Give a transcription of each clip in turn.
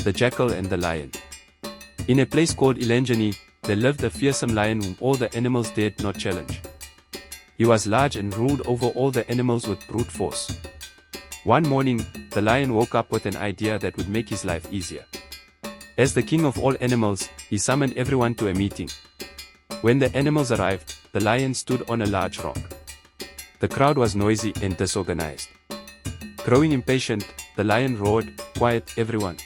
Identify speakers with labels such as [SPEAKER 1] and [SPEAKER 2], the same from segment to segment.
[SPEAKER 1] the Jackal and the Lion. In a place called Elangeni, there lived a fearsome lion whom all the animals dared not challenge. He was large and ruled over all the animals with brute force. One morning, the lion woke up with an idea that would make his life easier. As the king of all animals, he summoned everyone to a meeting. When the animals arrived, the lion stood on a large rock. The crowd was noisy and disorganized. Growing impatient, the lion roared, "Quiet, everyone.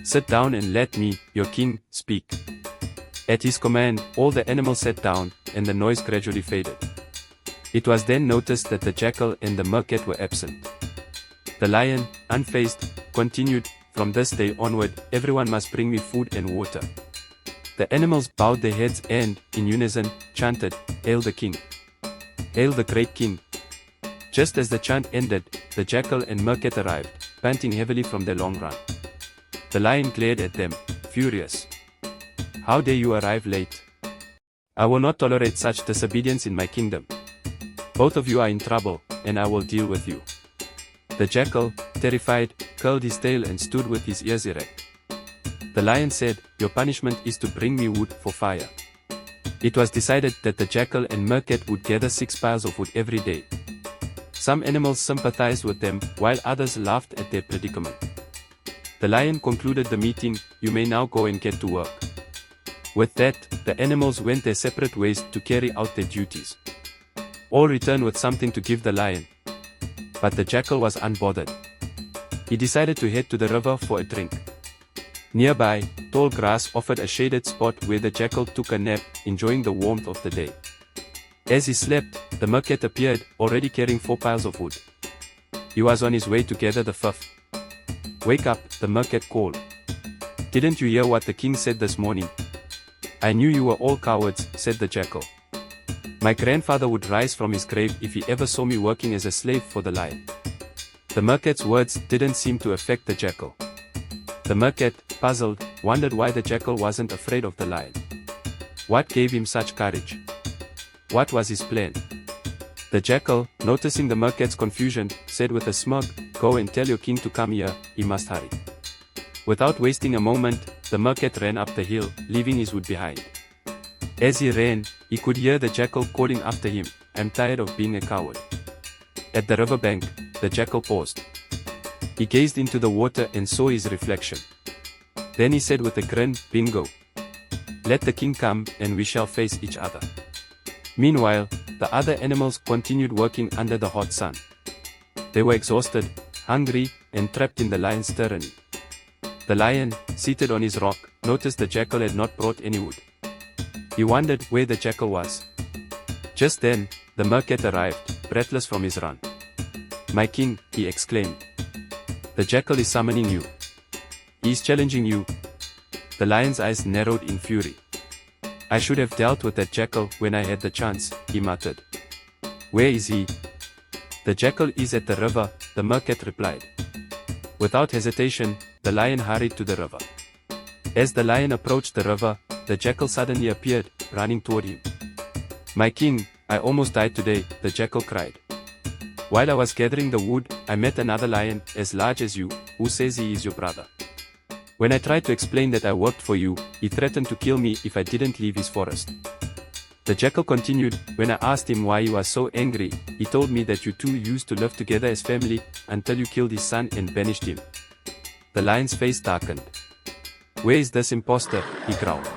[SPEAKER 1] Sit down and let me, your king, speak." At his command, all the animals sat down, and the noise gradually faded. It was then noticed that the jackal and the meerkat were absent. The lion, unfazed, continued, "From this day onward, everyone must bring me food and water." The animals bowed their heads and, in unison, chanted, "Hail the king! Hail the great king!" Just as the chant ended, the jackal and meerkat arrived, panting heavily from their long run. The lion glared at them, furious. "How dare you arrive late? I will not tolerate such disobedience in my kingdom. Both of you are in trouble, and I will deal with you." The jackal, terrified, curled his tail and stood with his ears erect. The lion said, "Your punishment is to bring me wood for fire." It was decided that the jackal and meerkat would gather 6 piles of wood every day. Some animals sympathized with them, while others laughed at their predicament. The lion concluded the meeting, "You may now go and get to work." With that, the animals went their separate ways to carry out their duties. All returned with something to give the lion. But the jackal was unbothered. He decided to head to the river for a drink. Nearby, tall grass offered a shaded spot where the jackal took a nap, enjoying the warmth of the day. As he slept, the meerkat appeared, already carrying 4 piles of wood. He was on his way to gather the 5th. "Wake up," the meerkat called. "Didn't you hear what the king said this morning?" "I knew you were all cowards," said the jackal. "My grandfather would rise from his grave if he ever saw me working as a slave for the lion." The meerkat's words didn't seem to affect the jackal. The meerkat, puzzled, wondered why the jackal wasn't afraid of the lion. What gave him such courage? What was his plan? The jackal, noticing the meerkat's confusion, said with a smirk, "Go and tell your king to come here, he must hurry." Without wasting a moment, the meerkat ran up the hill, leaving his wood behind. As he ran, he could hear the jackal calling after him, "I'm tired of being a coward." At the riverbank, the jackal paused. He gazed into the water and saw his reflection. Then he said with a grin, "Bingo! Let the king come, and we shall face each other." Meanwhile, the other animals continued working under the hot sun. They were exhausted, hungry, and trapped in the lion's tyranny. The lion, seated on his rock, noticed the jackal had not brought any wood. He wondered where the jackal was. Just then, the meerkat arrived, breathless from his run. "My king," he exclaimed. "The jackal is summoning you. He is challenging you." The lion's eyes narrowed in fury. "I should have dealt with that jackal when I had the chance," he muttered. "Where is he?" "The jackal is at the river," the meerkat replied. Without hesitation, the lion hurried to the river. As the lion approached the river, the jackal suddenly appeared, running toward him. "My king, I almost died today," the jackal cried. "While I was gathering the wood, I met another lion, as large as you, who says he is your brother. When I tried to explain that I worked for you, he threatened to kill me if I didn't leave his forest." The jackal continued, "When I asked him why he was so angry, he told me that you two used to live together as family, until you killed his son and banished him." The lion's face darkened. "Where is this impostor?" he growled.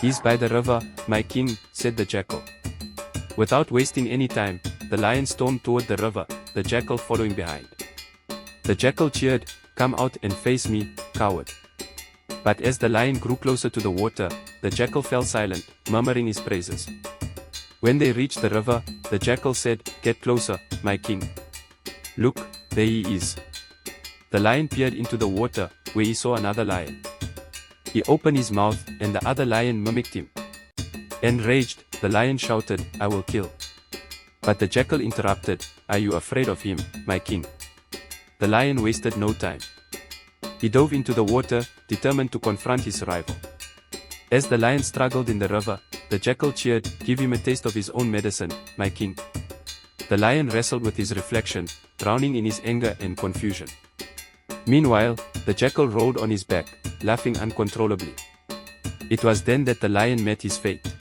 [SPEAKER 1] "He's by the river, my king," said the jackal. Without wasting any time, the lion stormed toward the river, the jackal following behind. The jackal cheered, "Come out and face me, coward." But as the lion grew closer to the water, the jackal fell silent, murmuring his praises. When they reached the river, the jackal said, "Get closer, my king. Look, there he is." The lion peered into the water, where he saw another lion. He opened his mouth, and the other lion mimicked him. Enraged, the lion shouted, "I will kill." But the jackal interrupted, "Are you afraid of him, my king?" The lion wasted no time. He dove into the water, determined to confront his rival. As the lion struggled in the river, the jackal cheered, "Give him a taste of his own medicine, my king." The lion wrestled with his reflection, drowning in his anger and confusion. Meanwhile, The jackal rode on his back, laughing uncontrollably. It was then that the lion met his fate.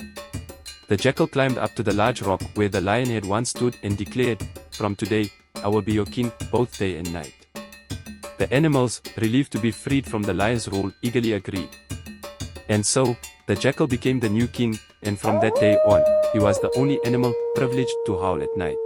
[SPEAKER 1] The jackal climbed up to the large rock where the lion had once stood and declared, "From today, I will be your king both day and night." The animals, relieved to be freed from the lion's rule, eagerly agreed. And so, the jackal became the new king, and from that day on, he was the only animal privileged to howl at night.